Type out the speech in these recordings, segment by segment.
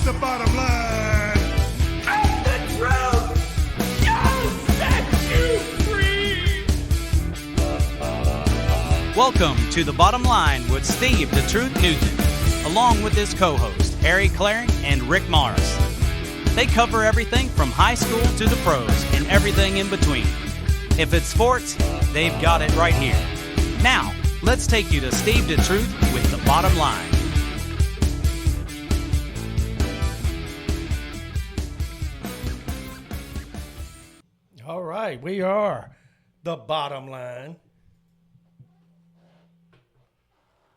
the bottom line. And the truth shall set you free. Welcome to The Bottom Line with Steve the Truth Newton, along with his co-host, Harry Claring and Rick Morris. They cover everything from high school to the pros and everything in between. If it's sports, they've got it right here. Now, let's take you to Steve the Truth with The Bottom Line. All right, we are The Bottom Line.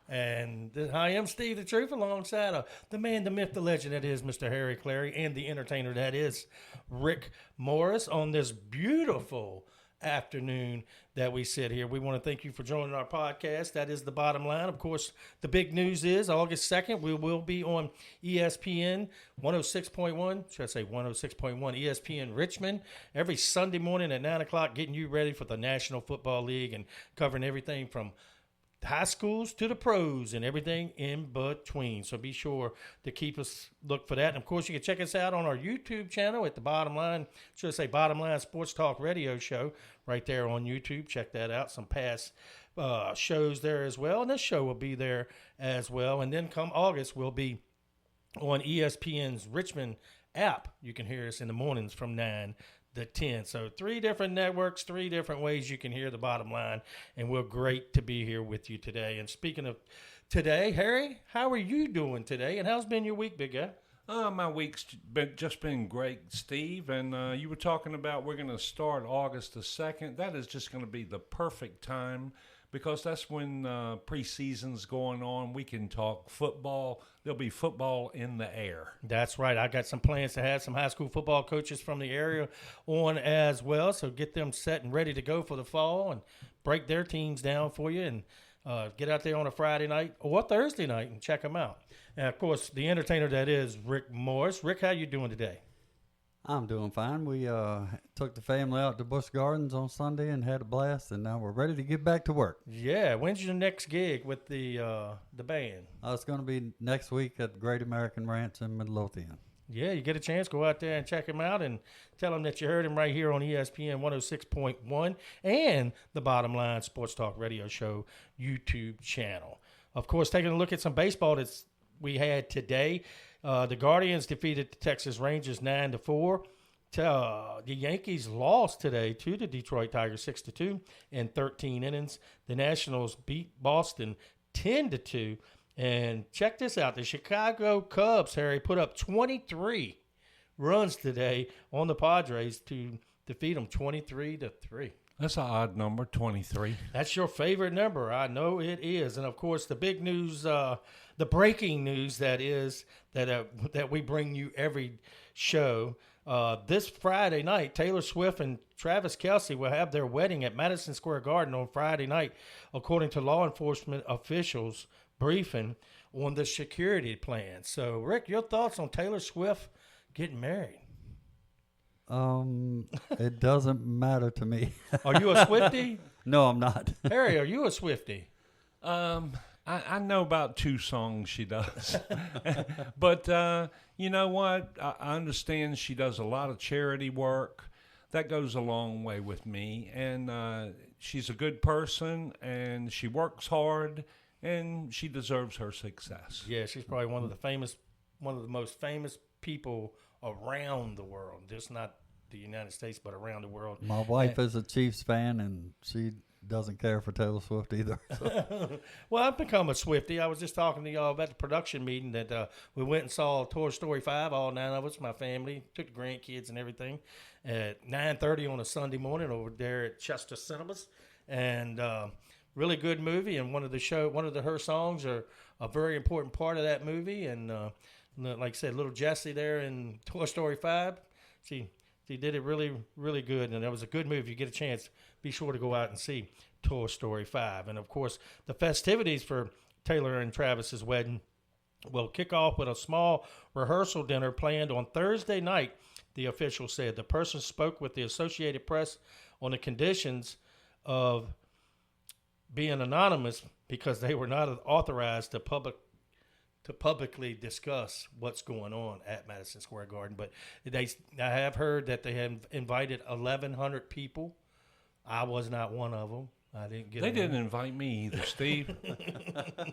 And I am Steve the Truth alongside the man, the myth, the legend that is Mr. Harry Clary, and the entertainer that is Rick Morris on this beautiful afternoon that we sit here. We want to thank you for joining our podcast. That is The Bottom Line. Of course, the big news is August 2nd, we will be on ESPN 106.1, should I say 106.1 ESPN Richmond every Sunday morning at 9 o'clock, getting you ready for the National Football League and covering everything from high schools to the pros and everything in between. So be sure to keep us look for that. And of course, you can check us out on our YouTube channel at the Bottom Line, should I say Bottom Line Sports Talk Radio Show right there on YouTube. Check that out. Some past shows there as well. And this show will be there as well. And then come August, we'll be on ESPN's Richmond app. You can hear us in the mornings from 9 to 10. So 3 different networks, 3 different ways you can hear The Bottom Line, and we're great to be here with you today. And speaking of today, Harry, how are you doing today, and how's been your week, big guy? My week's been great, Steve, and you were talking about we're going to start August the 2nd. That is just going to be the perfect time because that's when preseason's going on. We can talk football. There'll be football in the air. That's right. I got some plans to have some high school football coaches from the area on as well, so get them set and ready to go for the fall and break their teams down for you and get out there on a Friday night or Thursday night and check them out. And, of course, the entertainer that is Rick Morris. Rick, how you doing today? I'm doing fine. We took the family out to Busch Gardens on Sunday and had a blast, and now we're ready to get back to work. Yeah. When's your next gig with the band? It's going to be next week at Great American Ranch in Midlothian. Yeah, you get a chance, go out there and check him out and tell him that you heard him right here on ESPN 106.1 and the Bottom Line Sports Talk Radio Show YouTube channel. Of course, taking a look at some baseball that we had today. The Guardians defeated the Texas Rangers 9-4. The Yankees lost today to the Detroit Tigers 6-2 in 13 innings. The Nationals beat Boston 10-2. And check this out. The Chicago Cubs, Harry, put up 23 runs today on the Padres to defeat them 23-3. That's an odd number, 23. That's your favorite number. I know it is. And, of course, the big news, the breaking news that is that we bring you every show. This Friday night, Taylor Swift and Travis Kelce will have their wedding at Madison Square Garden on Friday night, according to law enforcement officials briefing on the security plan. So, Rick, your thoughts on Taylor Swift getting married? It doesn't matter to me. Are you a Swiftie? No, I'm not. Harry, are you a Swiftie? I know about 2 songs she does. But you know what? I understand she does a lot of charity work. That goes a long way with me. And she's a good person, and she works hard, and she deserves her success. Yeah, she's probably one of the most famous people around the world, just not the United States, but around the world. My wife is a Chiefs fan, and she doesn't care for Taylor Swift either. So. Well, I've become a Swiftie. I was just talking to y'all about the production meeting that we went and saw Toy Story 5, all 9 of us, my family, took the grandkids and everything, at 9:30 on a Sunday morning over there at Chester Cinemas. And really good movie, and one of her songs are a very important part of that movie. And like I said, little Jessie there in Toy Story 5, she did it really, really good, and that was a good movie. If you get a chance, be sure to go out and see Toy Story 5. And, of course, the festivities for Taylor and Travis's wedding will kick off with a small rehearsal dinner planned on Thursday night, the official said. The person spoke with the Associated Press on the conditions of being anonymous because they were not authorized to to publicly discuss what's going on at Madison Square Garden. But I have heard that they have invited 1,100 people. I was not one of them. I didn't get. They didn't invite me either, Steve.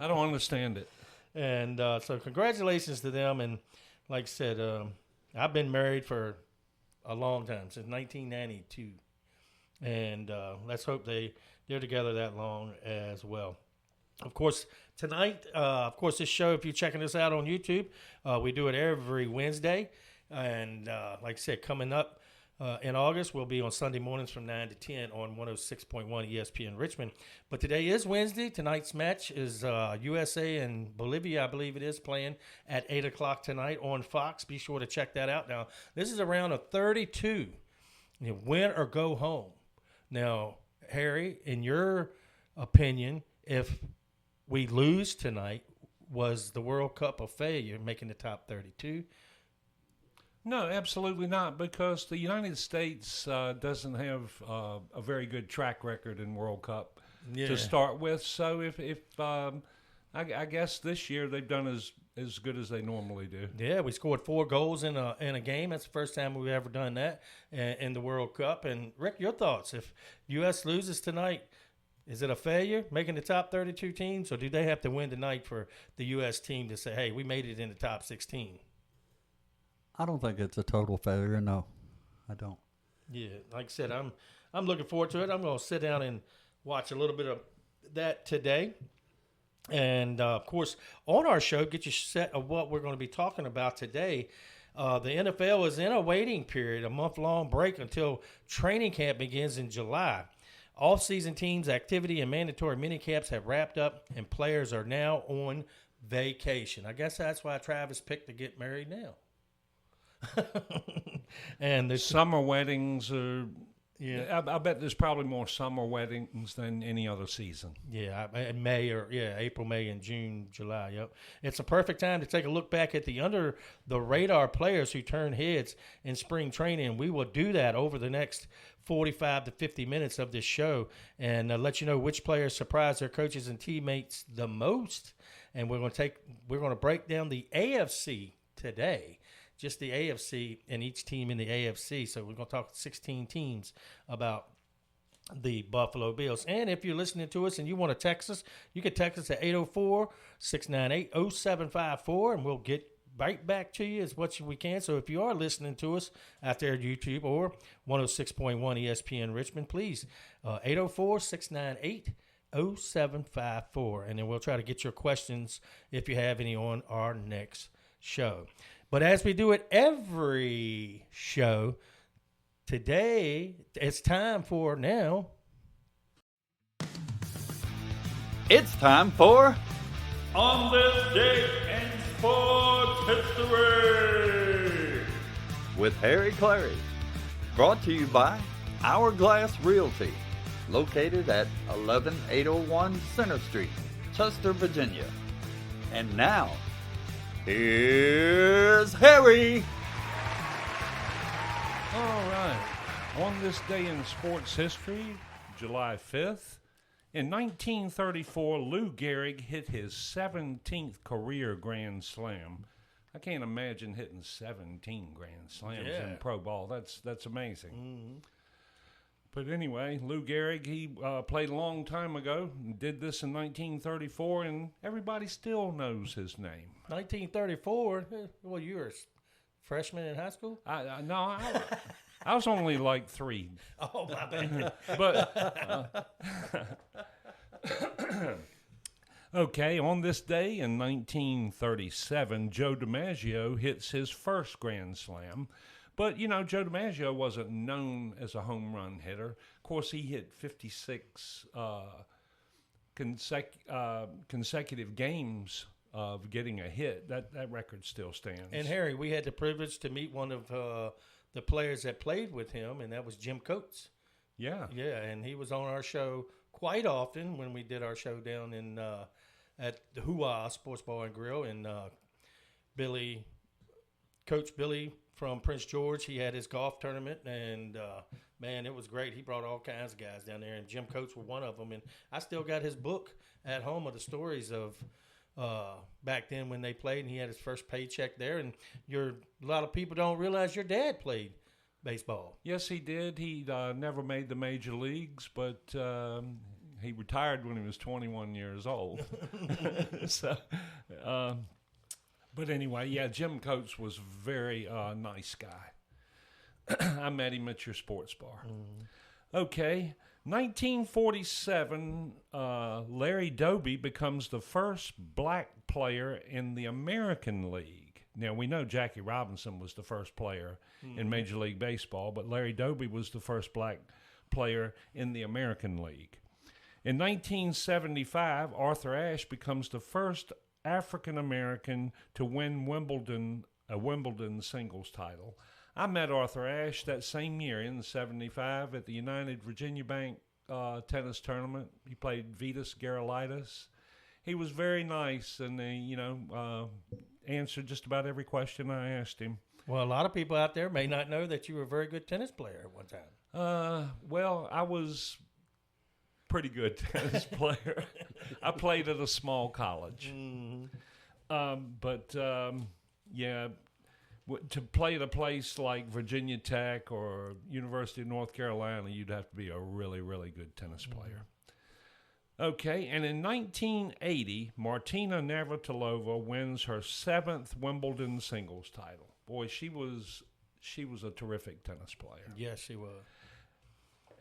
I don't understand it. And so congratulations to them. And like I said, I've been married for a long time, since 1992. And let's hope they're together that long as well. Of course, tonight, this show, if you're checking us out on YouTube, we do it every Wednesday. And like I said, coming up in August, we'll be on Sunday mornings from 9 to 10 on 106.1 ESPN Richmond. But today is Wednesday. Tonight's match is USA and Bolivia, I believe it is, playing at 8 o'clock tonight on Fox. Be sure to check that out. Now, this is a round of 32. Win or go home. Now, Harry, in your opinion, if we lose tonight, was the World Cup a failure, making the top 32? No, absolutely not, because the United States doesn't have a very good track record in World Cup to start with. So I guess this year they've done as good as they normally do. Yeah, we scored 4 goals in a game. That's the first time we've ever done that in the World Cup. And Rick, your thoughts? If U.S. loses tonight, is it a failure, making the top 32 teams, or do they have to win tonight for the U.S. team to say, hey, we made it in the top 16? I don't think it's a total failure. No, I don't. Yeah, like I said, I'm looking forward to it. I'm going to sit down and watch a little bit of that today. And, of course, on our show, get you set of what we're going to be talking about today. The NFL is in a waiting period, a month-long break until training camp begins in July. Off-season teams' activity and mandatory minicamps have wrapped up, and players are now on vacation. I guess that's why Travis picked to get married now. And there's Summer weddings are. Yeah. I bet there's probably more summer weddings than any other season. Yeah, April, May, and June, July. Yep, it's a perfect time to take a look back at the under the radar players who turned heads in spring training. We will do that over the next 45 to 50 minutes of this show, and let you know which players surprised their coaches and teammates the most. And we're going to break down the AFC today. Just the AFC and each team in the AFC. So we're going to talk 16 teams about the Buffalo Bills. And if you're listening to us and you want to text us, you can text us at 804-698-0754, and we'll get right back to you as much as we can. So if you are listening to us out there at YouTube or 106.1 ESPN Richmond, please, 804-698-0754. And then we'll try to get your questions, if you have any, on our next show. But as we do it every show, today it's time for now. It's time for On this day in sports history. With Harry Clary. Brought to you by Hourglass Realty, located at 11801 Center Street, Chester, Virginia. And now, here's Harry. All right. On this day in sports history, July 5th, in 1934, Lou Gehrig hit his 17th career Grand Slam. I can't imagine hitting 17 Grand Slams in pro ball. That's amazing. Mm-hmm. But anyway, Lou Gehrig, he played a long time ago and did this in 1934, and everybody still knows his name. 1934? Well, you were a freshman in high school? I was only like 3. Oh, my bad. But okay, on this day in 1937, Joe DiMaggio hits his first Grand Slam. But, you know, Joe DiMaggio wasn't known as a home run hitter. Of course, he hit 56 consecutive games of getting a hit. That record still stands. And, Harry, we had the privilege to meet one of the players that played with him, and that was Jim Coates. Yeah. Yeah, and he was on our show quite often when we did our show down in at the Hoo-Ah Sports Bar and Grill. And Coach Billy from Prince George, he had his golf tournament, and man, it was great. He brought all kinds of guys down there, and Jim Coates was one of them. And I still got his book at home of the stories of back then when they played, and he had his first paycheck there. And a lot of people don't realize your dad played baseball. Yes, he did. He never made the major leagues, but he retired when he was 21 years old. So, but anyway, yeah, Jim Coates was a very nice guy. I met him at your sports bar. Okay, 1947, Larry Doby becomes the first black player in the American League. Now, we know Jackie Robinson was the first player in Major League Baseball, but Larry Doby was the first black player in the American League. In 1975, Arthur Ashe becomes the first African-American to win a Wimbledon singles title. I met Arthur Ashe that same year in '75 at the United Virginia Bank tennis tournament. He played Vitas Gerulaitis. He was very nice, and answered just about every question I asked him. Well, a lot of people out there may not know that you were a very good tennis player at one time. Well, I was pretty good tennis player. I played at a small college. Yeah, to play at a place like Virginia Tech or University of North Carolina, you'd have to be a really, really good tennis player. Okay, and in 1980, Martina Navratilova wins her 7th Wimbledon singles title. Boy, she was a terrific tennis player. Yes, she was.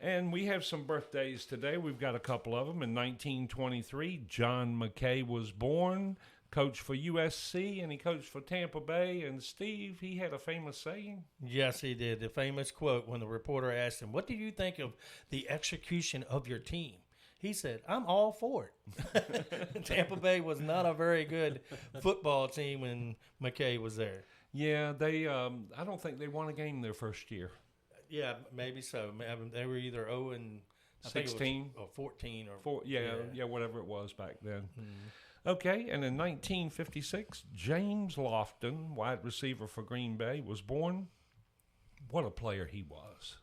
And we have some birthdays today. We've got a couple of them. In 1923, John McKay was born, coached for USC, and he coached for Tampa Bay. And Steve, he had a famous saying. Yes, he did. The famous quote when the reporter asked him, "What do you think of the execution of your team?" He said, "I'm all for it." Tampa Bay was not a very good football team when McKay was there. Yeah, they. I don't think they won a game their first year. Yeah, maybe so. They were either 0 and 16 or 14 or 4. Yeah, whatever it was back then. Okay, and in 1956, James Lofton, wide receiver for Green Bay, was born. What a player he was.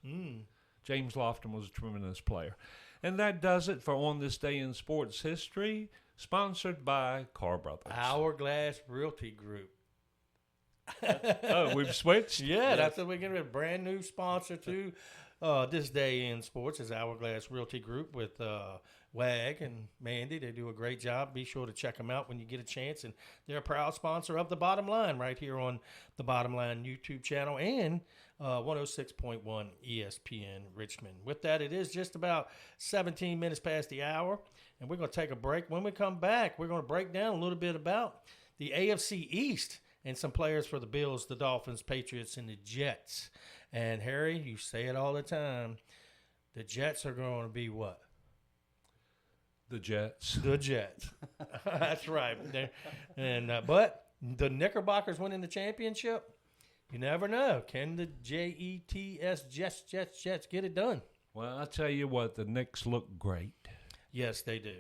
James Lofton was a tremendous player. And that does it for On This Day in Sports History, sponsored by Carr Brothers. Hourglass Realty Group. Oh, we've switched? Yeah, that's what we're getting a brand new sponsor to This Day in Sports is Hourglass Realty Group with WAG and Mandy. They do a great job. Be sure to check them out when you get a chance. And they're a proud sponsor of The Bottom Line right here on The Bottom Line YouTube channel and 106.1 ESPN Richmond. With that, it is just about 17 minutes past the hour, and we're going to take a break. When we come back, we're going to break down a little bit about the AFC East and some players for the Bills, the Dolphins, Patriots, and the Jets. And, Harry, you say it all the time, the Jets are going to be what? The Jets. The Jets. That's right. But the Knickerbockers winning the championship, you never know. Can the Jets get it done? Well, I tell you what, the Knicks look great. Yes, they do.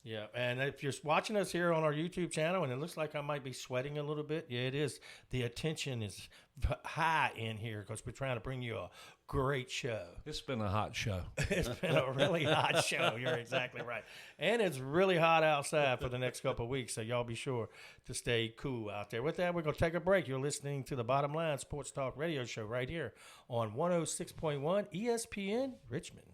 Yeah, and if you're watching us here on our YouTube channel and it looks like I might be sweating a little bit, yeah, it is. The attention is high in here because we're trying to bring you a great show. It's been a hot show. It's been a really hot show. You're exactly right. And it's really hot outside for the next couple of weeks, so y'all be sure to stay cool out there. With that, we're going to take a break. You're listening to the Bottom Line Sports Talk Radio Show right here on 106.1 ESPN Richmond.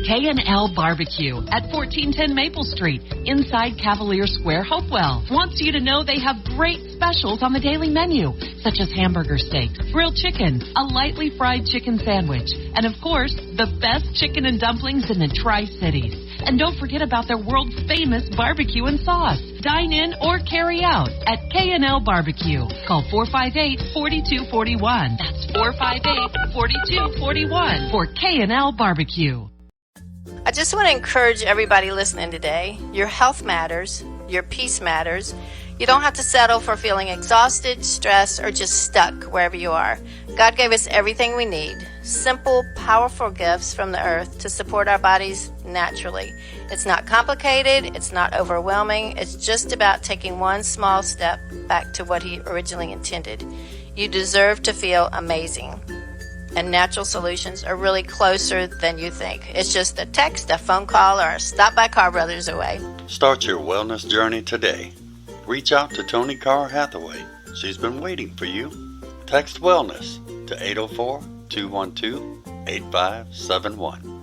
K&L Barbecue at 1410 Maple Street, inside Cavalier Square, Hopewell, wants you to know they have great specials on the daily menu, such as hamburger steaks, grilled chicken, a lightly fried chicken sandwich, and of course, the best chicken and dumplings in the Tri-Cities. And don't forget about their world-famous barbecue and sauce. Dine in or carry out at K&L Barbecue. Call 458-4241. That's 458-4241 for K&L Barbecue. I just want to encourage everybody listening today. Your health matters. Your peace matters. You don't have to settle for feeling exhausted, stressed, or just stuck wherever you are. God gave us everything we need. Simple, powerful gifts from the earth to support our bodies naturally. It's not complicated. It's not overwhelming. It's just about taking one small step back to what He originally intended. You deserve to feel amazing. And natural solutions are really closer than you think. It's just a text, a phone call, or a stop by Carr Brothers away. Start your wellness journey today. reach out to Tony Carr Hathaway. She's been waiting for you. Text Wellness to 804-212-8571.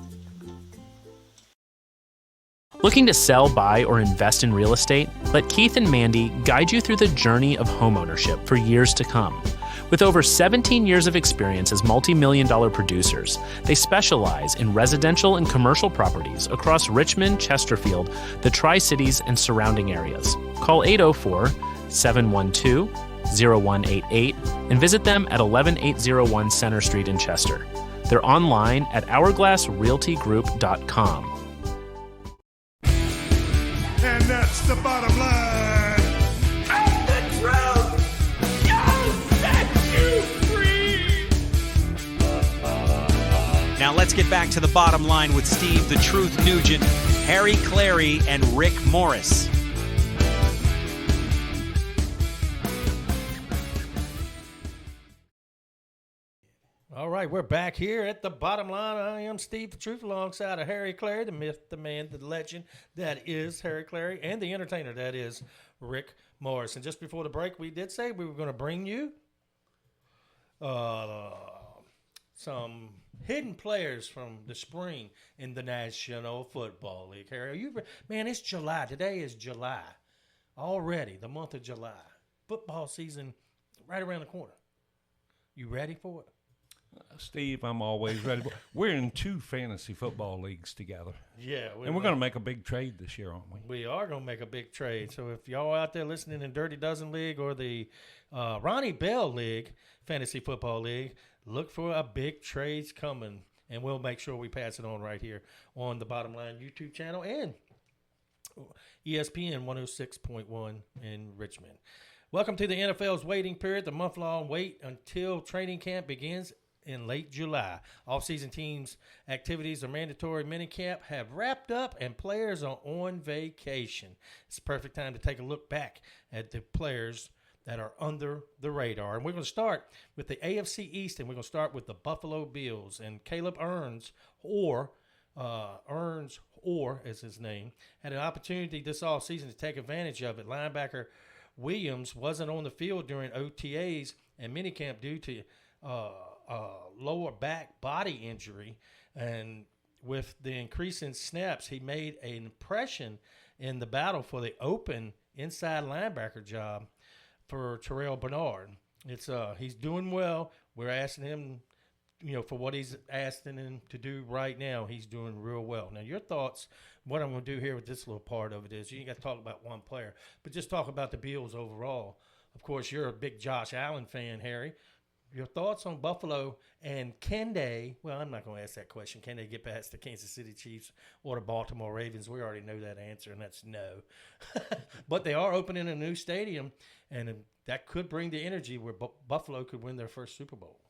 Looking to sell, buy, or invest in real estate? Let Keith and Mandy guide you through the journey of homeownership for years to come. With over 17 years of experience as multi-million-dollar producers, they specialize in residential and commercial properties across Richmond, Chesterfield, the Tri-Cities, and surrounding areas. Call 804-712-0188 and visit them at 11801 Center Street in Chester. They're online at hourglassrealtygroup.com. And that's the bottom line. And the truth shall set you free. Now let's get back to the bottom line with Steve the Truth Nugent, Harry Clary, and Rick Morris. All right, we're back here at the bottom line. I am Steve the Truth alongside of Harry Clary, the myth, the man, the legend that is Harry Clary, and the entertainer that is Rick Morris. And just before the break, we did say we were going to bring you some hidden players from the spring in the National Football League. Harry, are you man? It's July. Today is July already. The month of July. Football season right around the corner. You ready for it? Steve, I'm always ready. We're in 2 fantasy football leagues together. Yeah. And we're going to make a big trade this year, aren't we? We are going to make a big trade. So if y'all out there listening in Dirty Dozen League or the Ronnie Bell League, Fantasy Football League, look for a big trades coming. And we'll make sure we pass it on right here on the Bottom Line YouTube channel and ESPN 106.1 in Richmond. Welcome to the NFL's waiting period, the month-long wait until training camp begins in late July. Off-season teams' activities or mandatory minicamp have wrapped up and players are on vacation. It's a perfect time to take a look back at the players that are under the radar. And we're going to start with the AFC East, and we're going to start with the Buffalo Bills. And Caleb Earns, or as his name, had an opportunity this offseason to take advantage of it. Linebacker Williams wasn't on the field during OTAs and minicamp due to lower back body injury, and with the increase in snaps, he made an impression in the battle for the open inside linebacker job for Terrell Bernard. He's doing well. We're asking him, for what he's asking him to do right now. He's doing real well. Now, your thoughts? What I'm going to do here with this little part of it is you ain't got to talk about one player, but just talk about the Bills overall. Of course, you're a big Josh Allen fan, Harry. Your thoughts on Buffalo, and can they, well, I'm not going to ask that question. Can they get past the Kansas City Chiefs or the Baltimore Ravens? We already know that answer, and that's no. But they are opening a new stadium, and that could bring the energy where Buffalo could win their first Super Bowl.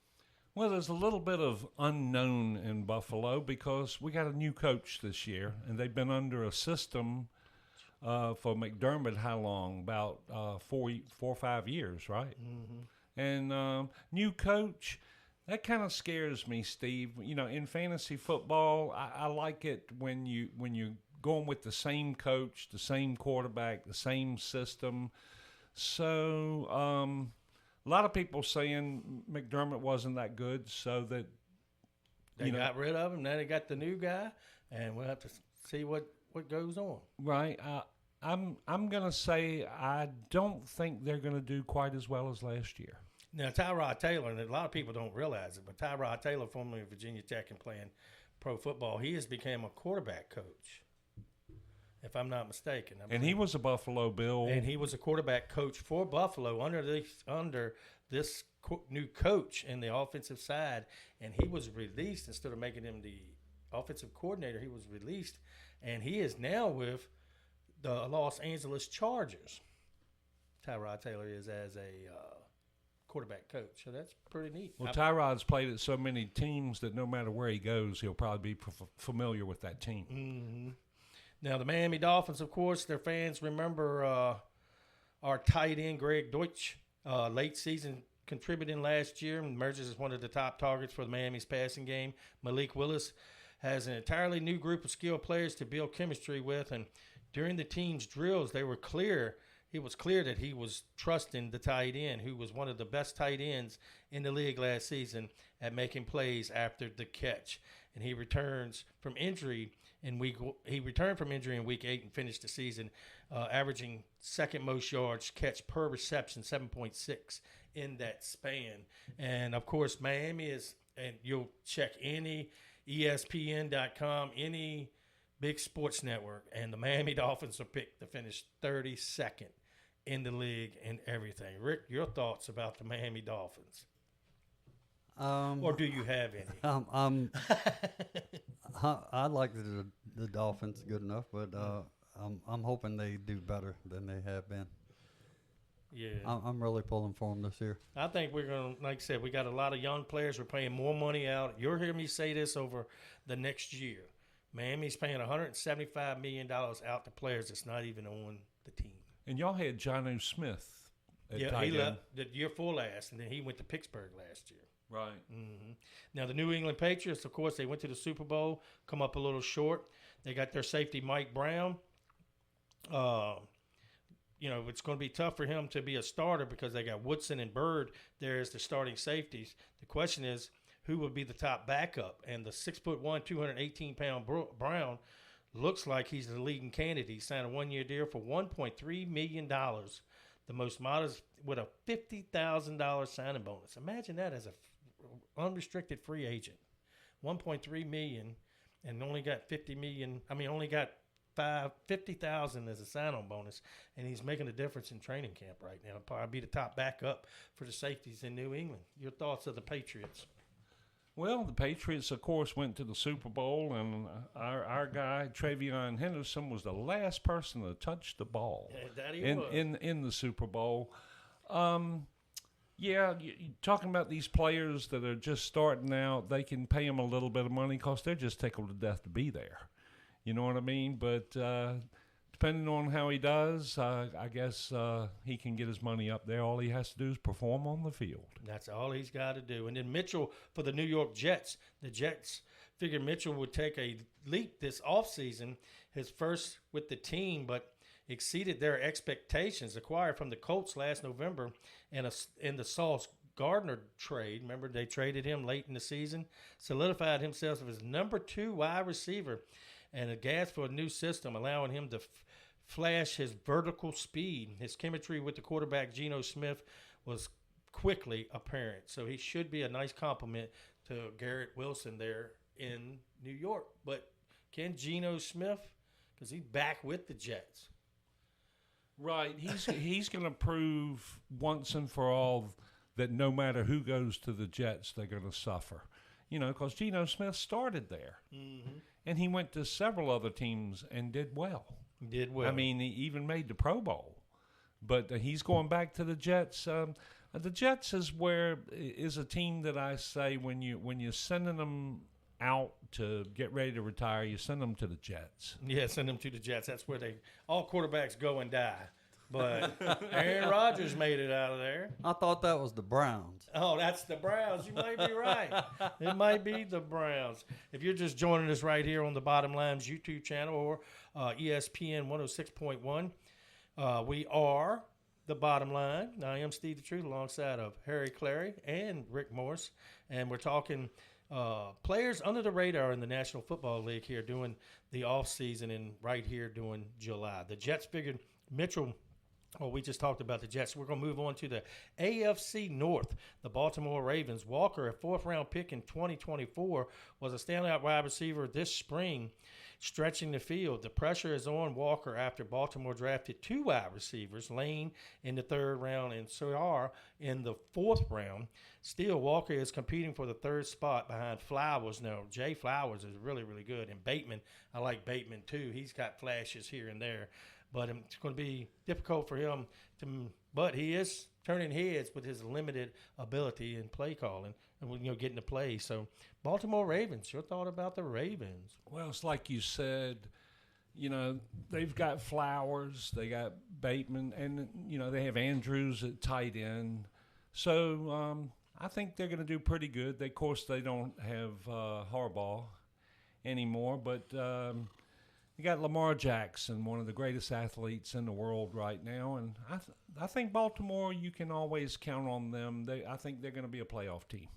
Well, there's a little bit of unknown in Buffalo because we got a new coach this year, and they've been under a system for McDermott how long? About 4 or 5 years, right? Mm-hmm. And new coach, that kind of scares me, Steve. In fantasy football, I like it when you're going with the same coach, the same quarterback, the same system. So a lot of people saying McDermott wasn't that good, so that they got rid of him. Now they got the new guy, and we'll have to see what goes on. Right. I'm going to say I don't think they're going to do quite as well as last year. Now, Tyrod Taylor, and a lot of people don't realize it, but Tyrod Taylor, formerly of Virginia Tech and playing pro football, he has become a quarterback coach, if I'm not mistaken. And he was a Buffalo Bill. And he was a quarterback coach for Buffalo under this new coach in the offensive side, and he was released. Instead of making him the offensive coordinator, he was released, and he is now with the Los Angeles Chargers. Tyrod Taylor is as a quarterback coach, so that's pretty neat. Well, Tyrod's played at so many teams that no matter where he goes, he'll probably be familiar with that team. Mm-hmm. Now, the Miami Dolphins, of course, their fans remember our tight end, Greg Deutsch, late season contributing last year, and emerges as one of the top targets for the Miami's passing game. Malik Willis has an entirely new group of skilled players to build chemistry with, and during the team's drills, they were clear it was clear that he was trusting the tight end, who was one of the best tight ends in the league last season at making plays after the catch. And he returns from injury in week 8 and finished the season averaging second most yards catch per reception, 7.6 in that span. And of course, Miami is, and you'll check any ESPN.com, any big sports network, and the Miami Dolphins are picked to finish 32nd in the league and everything. Rick, your thoughts about the Miami Dolphins? Or do you have any? I like the Dolphins good enough, but I'm hoping they do better than they have been. Yeah, I'm really pulling for them this year. I think we're going to, like I said, we got a lot of young players. We're paying more money out. You'll hear me say this over the next year. Miami's paying $175 million out to players that's not even on the team. And y'all had Jonnu Smith. Yeah, he left the year before last, and then he went to Pittsburgh last year. Right. Mm-hmm. Now, the New England Patriots, of course, they went to the Super Bowl, come up a little short. They got their safety, Mike Brown. It's going to be tough for him to be a starter because they got Woodson and Bird there as the starting safeties. The question is, who would be the top backup? And the 6'1", 218-pound Brown looks like he's the leading candidate. He signed a one-year deal for $1.3 million, the most modest, with a $50,000 signing bonus. Imagine that as a unrestricted free agent. $1.3 million, and only got $50,000 as a sign-on bonus, and he's making a difference in training camp right now. He'll probably be the top backup for the safeties in New England. Your thoughts of the Patriots? Well, the Patriots, of course, went to the Super Bowl, and our guy, Travion Henderson, was the last person to touch the ball in the Super Bowl. You're talking about these players that are just starting out, they can pay them a little bit of money because they're just tickled to death to be there. You know what I mean? But depending on how he does, I guess he can get his money up there. All he has to do is perform on the field. That's all he's got to do. And then Mitchell for the New York Jets. The Jets figured Mitchell would take a leap this offseason, his first with the team, but exceeded their expectations. Acquired from the Colts last November in the Sauce Gardner trade. Remember, they traded him late in the season. Solidified himself as number 2 wide receiver and a gas for a new system, allowing him to flash his vertical speed. His chemistry with the quarterback, Geno Smith, was quickly apparent. So he should be a nice compliment to Garrett Wilson there in New York. But can Geno Smith, because he's back with the Jets. Right. He's going to prove once and for all that no matter who goes to the Jets, they're going to suffer. Because Geno Smith started there. Mm-hmm. And he went to several other teams and did well. I mean, he even made the Pro Bowl. But he's going back to the Jets. The Jets is a team that I say when you're sending them out to get ready to retire, you send them to the Jets. Yeah, send them to the Jets. That's where all quarterbacks go and die. But Aaron Rodgers made it out of there. I thought that was the Browns. Oh, that's the Browns. You might be right. It might be the Browns. If you're just joining us right here on the Bottom Line's YouTube channel or ESPN 106.1, we are the Bottom Line. I am Steve the Truth alongside of Harry Clary and Rick Morris. And we're talking players under the radar in the National Football League here during the offseason and right here during July. The Jets figured Mitchell. Well, we just talked about the Jets. We're going to move on to the AFC North. The Baltimore Ravens. Walker, a 4th-round pick in 2024, was a standout wide receiver this spring, stretching the field. The pressure is on Walker after Baltimore drafted 2 wide receivers, Lane in the 3rd round and Sawyer in the 4th round. Still, Walker is competing for the 3rd spot behind Flowers now. Jay Flowers is really, really good. And Bateman, I like Bateman too. He's got flashes here and there. But it's going to be difficult for him but he is turning heads with his limited ability in play calling and getting to play. So, Baltimore Ravens, your thought about the Ravens? Well, it's like you said, they've got Flowers, they got Bateman, and they have Andrews at tight end. So I think they're going to do pretty good. Of course, they don't have Harbaugh anymore, but. You got Lamar Jackson, one of the greatest athletes in the world right now, and I think Baltimore, you can always count on them. I think they're going to be a playoff team.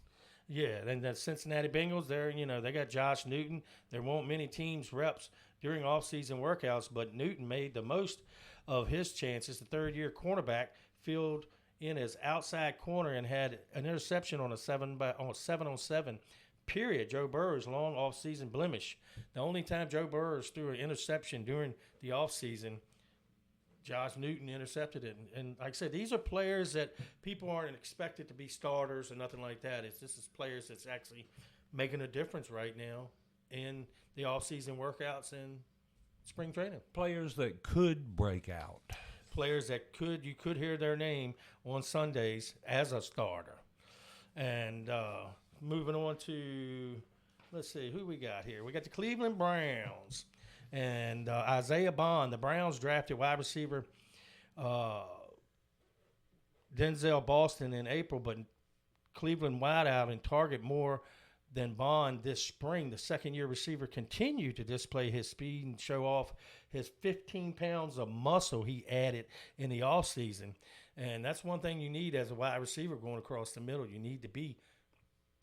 Yeah, and the Cincinnati Bengals, they got Josh Newton. There won't many teams reps during off-season workouts, but Newton made the most of his chances. The third-year cornerback filled in his outside corner and had an interception on a 7-on-7 period. Joe Burrow's long off-season blemish. The only time Joe Burrow threw an interception during the off-season, Josh Newton intercepted it. And like I said, these are players that people aren't expected to be starters or nothing like that. This is players that's actually making a difference right now in the off-season workouts and spring training. Players that could break out. Players that you could hear their name on Sundays as a starter. And moving on to, let's see, who we got here. We got the Cleveland Browns. And Isaiah Bond, the Browns drafted wide receiver Denzel Boston in April, but Cleveland wideout and target more than Bond this spring. The second-year receiver continued to display his speed and show off his 15 pounds of muscle he added in the offseason. And that's one thing you need as a wide receiver going across the middle. You need to be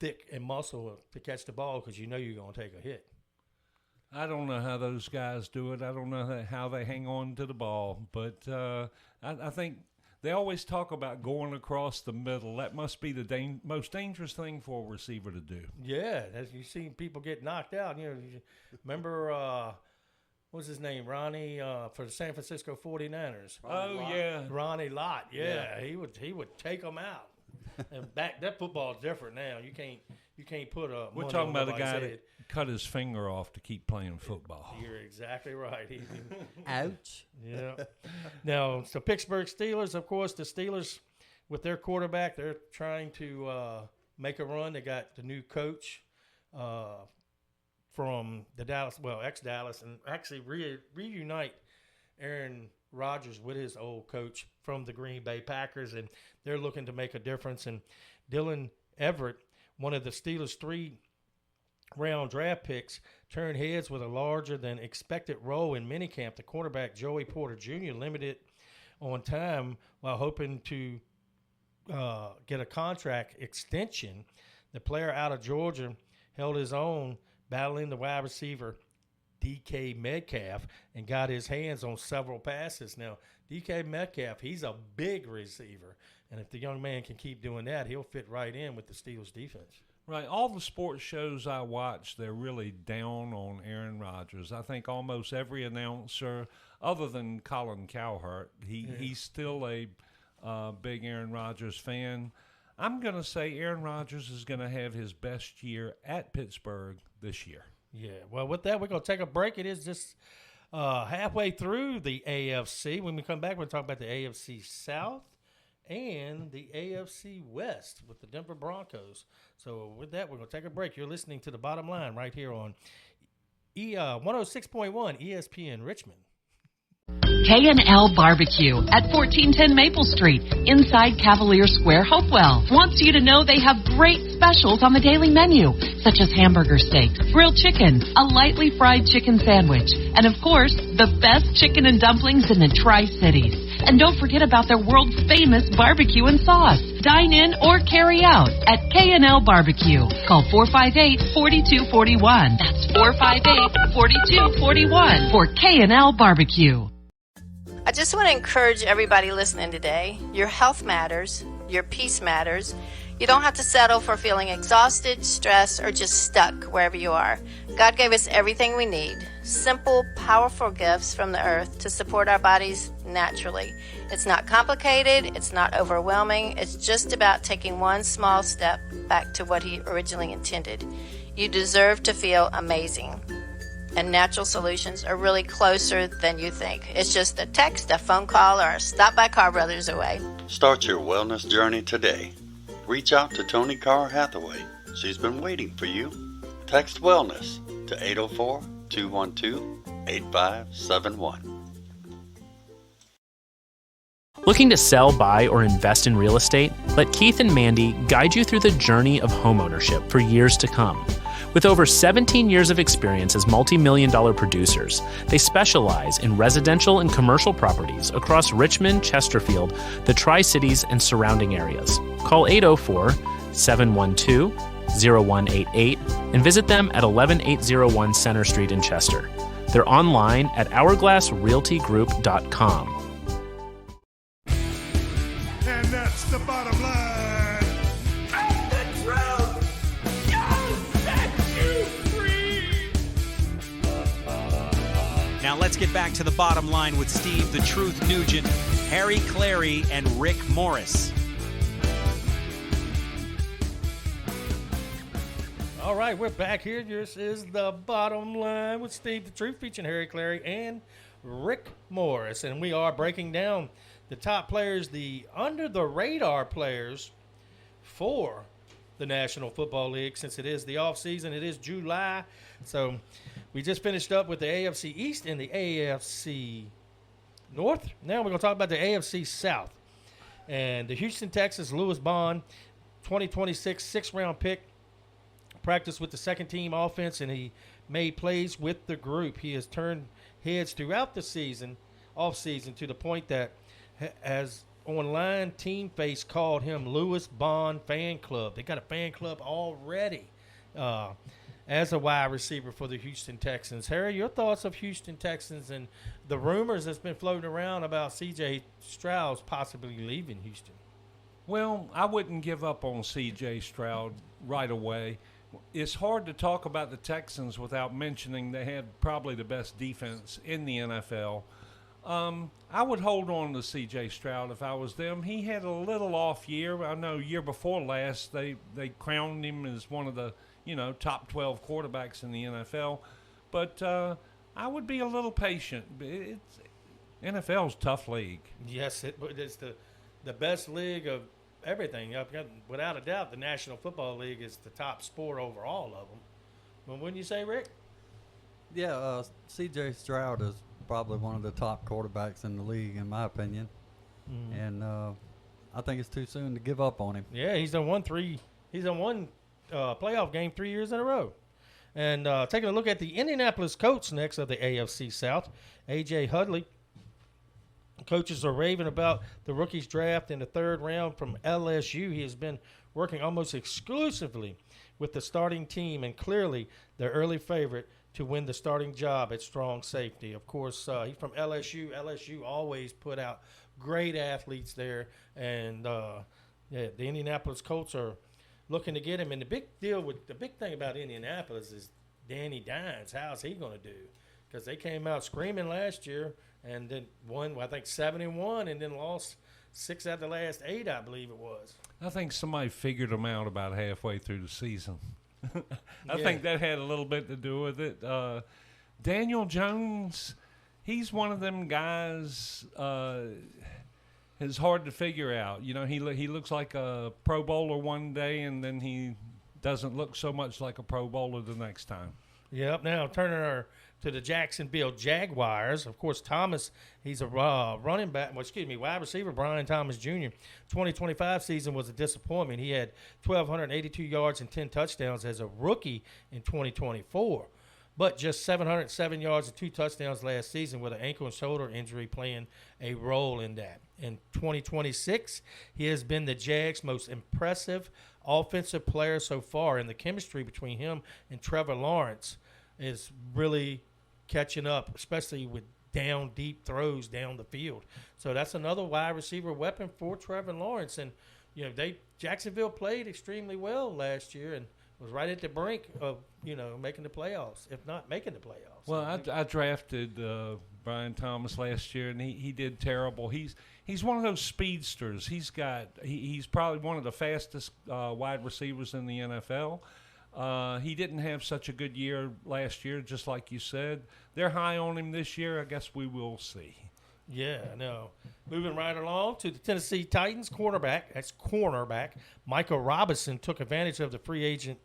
thick and muscle to catch the ball because you know you're going to take a hit. I don't know how those guys do it. I don't know how they hang on to the ball. But I think they always talk about going across the middle. That must be the most dangerous thing for a receiver to do. Yeah, as you see people get knocked out. Remember, what was his name? Ronnie for the San Francisco 49ers. Yeah. Ronnie Lott. Yeah. He would take them out. And that football's different now. You can't put a. We're talking about a guy that cut his finger off to keep playing football. You're exactly right. Ouch. Yeah. Now, so Pittsburgh Steelers, of course, the Steelers with their quarterback, they're trying to make a run. They got the new coach from the ex-Dallas, and actually reunite Aaron Rodgers with his old coach from the Green Bay Packers, and they're looking to make a difference. And Dylan Everett, one of the Steelers' 3-round draft picks, turned heads with a larger than expected role in minicamp. The quarterback Joey Porter Jr. limited on time while hoping to get a contract extension. The player out of Georgia held his own, battling the wide receiver DK Metcalf, and got his hands on several passes. Now, DK Metcalf, he's a big receiver, and if the young man can keep doing that, he'll fit right in with the Steelers' defense. Right. All the sports shows I watch, they're really down on Aaron Rodgers. I think almost every announcer, other than Colin Cowherd, he's still a big Aaron Rodgers fan. I'm going to say Aaron Rodgers is going to have his best year at Pittsburgh this year. Yeah, well, with that, we're going to take a break. It is just halfway through the AFC. When we come back, we're going to talk about the AFC South and the AFC West with the Denver Broncos. So with that, we're going to take a break. You're listening to The Bottom Line right here on 106.1 ESPN Richmond. K&L Barbecue at 1410 Maple Street, inside Cavalier Square, Hopewell. Wants you to know they have great specials on the daily menu, such as hamburger steaks, grilled chicken, a lightly fried chicken sandwich, and of course, the best chicken and dumplings in the Tri-Cities. And don't forget about their world-famous barbecue and sauce. Dine in or carry out at K&L Barbecue. Call 458-4241. That's 458-4241 for K&L Barbecue. I just want to encourage everybody listening today. Your health matters. Your peace matters. You don't have to settle for feeling exhausted, stressed, or just stuck wherever you are. God gave us everything we need. Simple, powerful gifts from the earth to support our bodies naturally. It's not complicated. It's not overwhelming. It's just about taking one small step back to what He originally intended. You deserve to feel amazing. And natural solutions are really closer than you think. It's just a text, a phone call, or a stop by Carr Brothers away. Start your wellness journey today. Reach out to Tony Carr Hathaway. She's been waiting for you. Text wellness to 804-212-8571. Looking to sell, buy, or invest in real estate? Let Keith and Mandy guide you through the journey of homeownership for years to come. With over 17 years of experience as multi-million-dollar producers, they specialize in residential and commercial properties across Richmond, Chesterfield, the Tri-Cities, and surrounding areas. Call 804-712-0188 and visit them at 11801 Center Street in Chester. They're online at hourglassrealtygroup.com. And that's the bottom line. And the truth shall set you free. Now let's get back to the bottom line with Steve the Truth Nugent, Harry Clary, and Rick Morris. All right, we're back here. This is the bottom line with Steve the Truth, featuring Harry Clary and Rick Morris. And we are breaking down the top players, the under-the-radar players for the National Football League. Since it is the offseason, it is July. So we just finished up with the AFC East and the AFC North. Now we're going to talk about the AFC South. And the Houston Texans, Louis Bond, 2026 sixth-round pick, practiced with the second-team offense, and he made plays with the group. He has turned heads throughout the season, off-season, to the point that as online Team Face called him Louis Bond Fan Club. They got a fan club already as a wide receiver for the Houston Texans. Harry, your thoughts of Houston Texans and the rumors that's been floating around about C.J. Stroud possibly leaving Houston? Well, I wouldn't give up on C.J. Stroud right away. It's hard to talk about the Texans without mentioning they had probably the best defense in the NFL. I would hold on to C.J. Stroud if I was them. He had a little off year. I know year before last they crowned him as one of the top 12 quarterbacks in the NFL. But I would be a little patient. NFL's a tough league. Yes, it's the best league of everything. Without a doubt, the National Football League is the top sport over all of them. Well, wouldn't you say, Rick? Yeah, C.J. Stroud is probably one of the top quarterbacks in the league, in my opinion. And I think it's too soon to give up on him. Yeah, he's done one playoff game 3 years in a row. And taking a look at the Indianapolis Colts next of the AFC South, A.J. Hudley. Coaches are raving about the rookies draft in the third round from LSU. He has been working almost exclusively with the starting team and clearly the early favorite to win the starting job at strong safety. Of course, he's from LSU. LSU always put out great athletes there. And the Indianapolis Colts are looking to get him. And the big thing about Indianapolis is Danny Dimes. How's he going to do? Because they came out screaming last year and then won, I think, 7-1 and then lost 6 out of the last 8, I believe it was. I think somebody figured them out about halfway through the season. I think that had a little bit to do with it. Daniel Jones, he's one of them guys it's hard to figure out. He looks like a Pro Bowler one day, and then he doesn't look so much like a Pro Bowler the next time. Yep. Now turning to the Jacksonville Jaguars. Of course, Thomas, he's a wide receiver, Brian Thomas Jr. 2025 season was a disappointment. He had 1,282 yards and 10 touchdowns as a rookie in 2024, but just 707 yards and 2 touchdowns last season with an ankle and shoulder injury playing a role in that. In 2026, he has been the Jags' most impressive offensive player so far, and the chemistry between him and Trevor Lawrence is really catching up, especially with down deep throws down the field. So that's another wide receiver weapon for Trevor Lawrence. And Jacksonville played extremely well last year and was right at the brink of making the playoffs, if not making the playoffs. Well, I drafted Brian Thomas last year, and he did terrible. He's one of those speedsters. He's probably one of the fastest wide receivers in the NFL. He didn't have such a good year last year, just like you said. They're high on him this year. I guess we will see. Yeah, no. Moving right along to the Tennessee Titans cornerback Michael Robinson took advantage of the free agent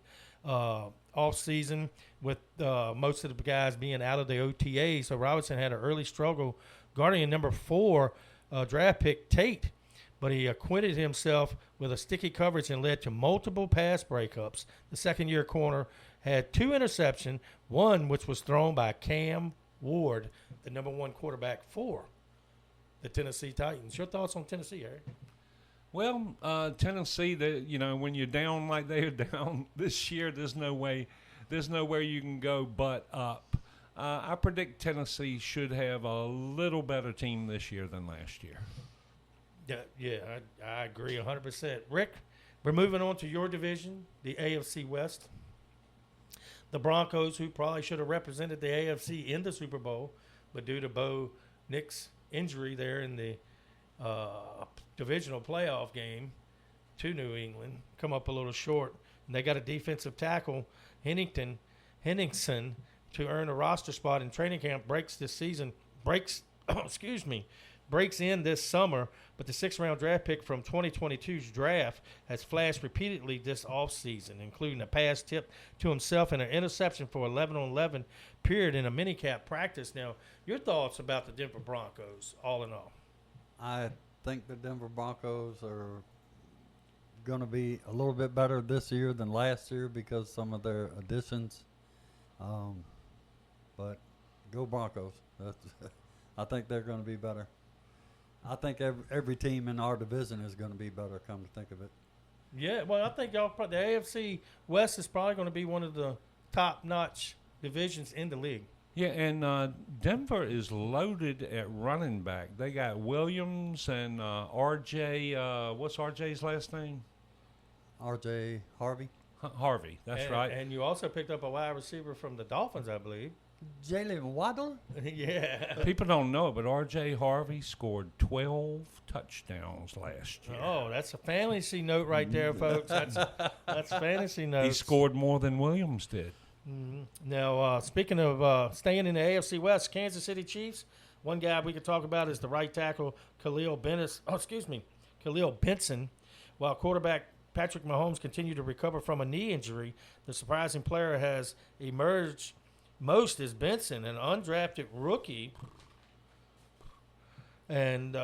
offseason with most of the guys being out of the OTA. So Robinson had an early struggle guarding number 4 draft pick Tate, but he acquitted himself with a sticky coverage and led to multiple pass breakups. The second-year corner had 2 interceptions, one which was thrown by Cam Ward, the number 1 quarterback for the Tennessee Titans. Your thoughts on Tennessee, Harry? Well, Tennessee, when you're down like they are down this year, there's nowhere you can go but up. I predict Tennessee should have a little better team this year than last year. Yeah, I agree 100%. Rick, we're moving on to your division, the AFC West. The Broncos, who probably should have represented the AFC in the Super Bowl, but due to Bo Nix's injury there in the divisional playoff game to New England, come up a little short. And they got a defensive tackle, Henningsen, to earn a roster spot in training camp. Breaks in this summer, but the 6th-round draft pick from 2022's draft has flashed repeatedly this offseason, including a pass tip to himself and an interception for 11-on-11 period in a minicap practice. Now, your thoughts about the Denver Broncos, all in all? I think the Denver Broncos are going to be a little bit better this year than last year because some of their additions. But go Broncos. I think they're going to be better. I think every team in our division is going to be better, come to think of it. Yeah, well, I think the AFC West is probably going to be one of the top-notch divisions in the league. Yeah, and Denver is loaded at running back. They got Williams and R.J. What's R.J.'s last name? R.J. Harvey. Harvey, that's right. And you also picked up a wide receiver from the Dolphins, I believe. Jalen Waddle? Yeah. People don't know it, but R.J. Harvey scored 12 touchdowns last year. Oh, that's a fantasy note right there, folks. That's fantasy notes. He scored more than Williams did. Mm-hmm. Now, speaking of staying in the AFC West, Kansas City Chiefs, one guy we could talk about is the right tackle, Khalil Benson. While quarterback Patrick Mahomes continued to recover from a knee injury, the surprising player has emerged most is Benson, an undrafted rookie. And,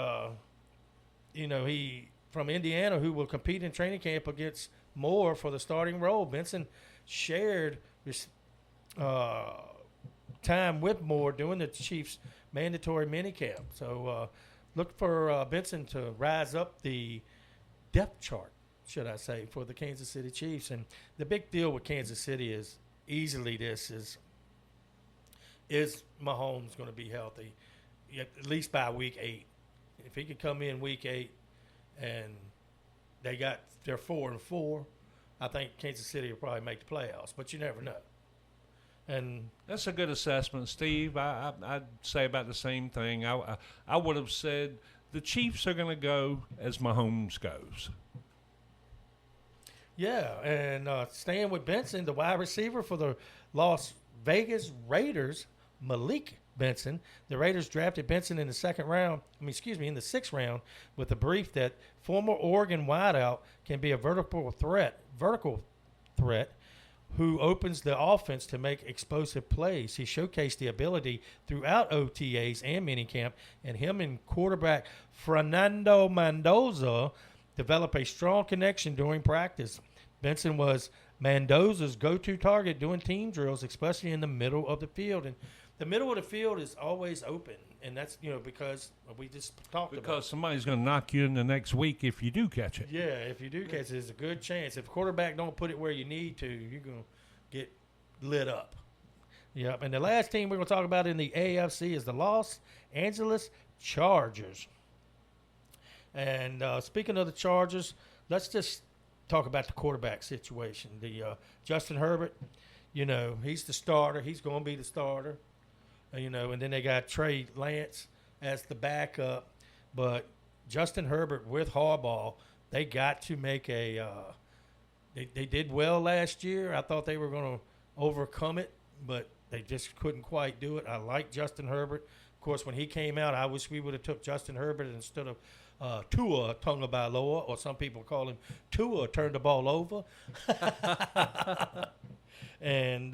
he from Indiana who will compete in training camp against Moore for the starting role. Benson shared his time with Moore during the Chiefs' mandatory minicamp. So look for Benson to rise up the depth chart, should I say, for the Kansas City Chiefs. And the big deal with Kansas City is is Mahomes going to be healthy, at least by week 8? If he could come in week 8 and they're 4-4, I think Kansas City will probably make the playoffs, but you never know. And that's a good assessment, Steve. I'd say about the same thing. I would have said the Chiefs are going to go as Mahomes goes. Yeah, and staying with Benson, the wide receiver for the Las Vegas Raiders, Malik Benson. The Raiders drafted Benson in the 6th round with the brief that former Oregon wideout can be a vertical threat who opens the offense to make explosive plays. He showcased the ability throughout OTAs and minicamp, and him and quarterback Fernando Mendoza developed a strong connection during practice. Benson was Mendoza's go-to target doing team drills, especially in the middle of the field. And the middle of the field is always open, and that's, because we just talked about it. Because somebody's going to knock you in the next week if you do catch it. Yeah, if you do catch it, there's a good chance. If quarterback don't put it where you need to, you're going to get lit up. Yep, and the last team we're going to talk about in the AFC is the Los Angeles Chargers. And speaking of the Chargers, let's just talk about the quarterback situation. The Justin Herbert, he's the starter. He's going to be the starter. And then they got Trey Lance as the backup. But Justin Herbert with Harbaugh, they got to make they did well last year. I thought they were going to overcome it, but they just couldn't quite do it. I like Justin Herbert. Of course, when he came out, I wish we would have took Justin Herbert instead of Tua Tagovailoa, or some people call him Tua turned the ball over. And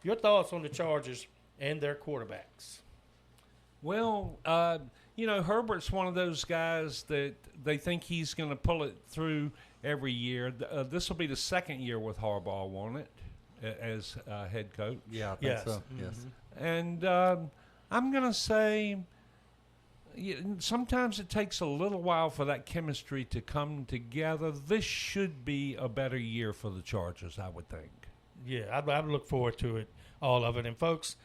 your thoughts on the Chargers and their quarterbacks? Well, Herbert's one of those guys that they think he's going to pull it through every year. This will be the second year with Harbaugh, won't it, as head coach? Yeah, I think so. Mm-hmm. Yes. And I'm going to say sometimes it takes a little while for that chemistry to come together. This should be a better year for the Chargers, I would think. Yeah, I look forward to it, all of it. And, folks,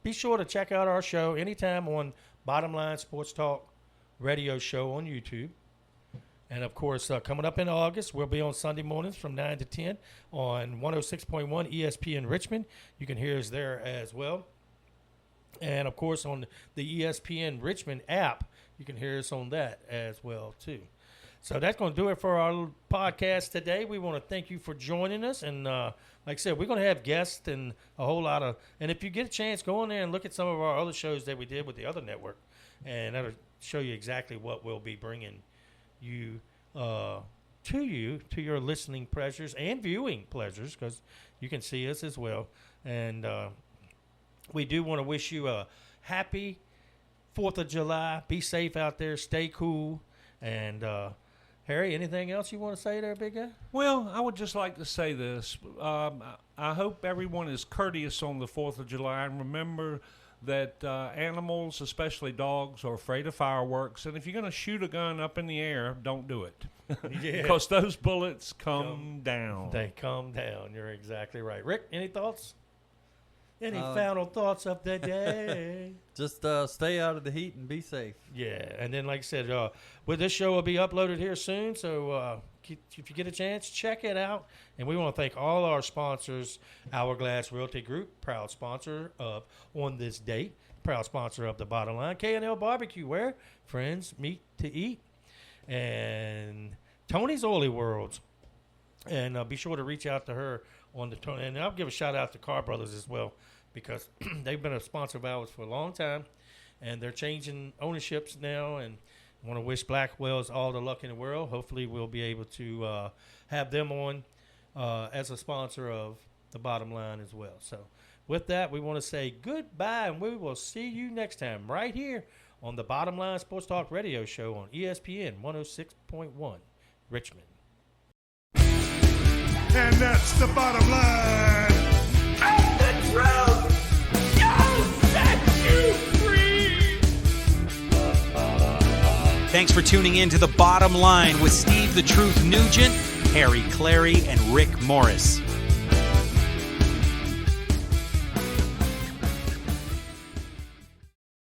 be sure to check out our show anytime on Bottom Line Sports Talk radio show on YouTube. And, of course, coming up in August, we'll be on Sunday mornings from 9 to 10 on 106.1 ESPN Richmond. You can hear us there as well. And, of course, on the ESPN Richmond app, you can hear us on that as well, too. So that's going to do it for our podcast today. We want to thank you for joining us. And like I said, we're going to have guests and a whole lot of – and if you get a chance, go in there and look at some of our other shows that we did with the other network. And that'll show you exactly what we'll be bringing you to your listening pleasures and viewing pleasures, because you can see us as well. And we do want to wish you a happy 4th of July. Be safe out there. Stay cool. And Harry, anything else you want to say there, big guy? Well, I would just like to say this. I hope everyone is courteous on the 4th of July. And remember that animals, especially dogs, are afraid of fireworks. And if you're going to shoot a gun up in the air, don't do it. Yeah. Because those bullets come down. They come down. You're exactly right. Rick, any thoughts? Any final thoughts of the day? Just stay out of the heat and be safe. Yeah, and then like I said, well, this show will be uploaded here soon, so if you get a chance, check it out. And we want to thank all our sponsors, Hourglass Realty Group, proud sponsor of On This Date, proud sponsor of The Bottom Line, K&L Barbecue, where friends meet to eat, and Tony's Oily Worlds. And be sure to reach out to her on the Tony. And I'll give a shout out to Carr Brothers as well, because they've been a sponsor of ours for a long time, and they're changing ownerships now. And I want to wish Blackwells all the luck in the world. Hopefully we'll be able to have them on as a sponsor of The Bottom Line as well. So with that, we want to say goodbye, and we will see you next time right here on the Bottom Line Sports Talk radio show on ESPN 106.1 Richmond. And that's the bottom line. And the truth, you'll set you free. Thanks for tuning in to The Bottom Line with Steve the Truth Nugent, Harry Clary, and Rick Morris.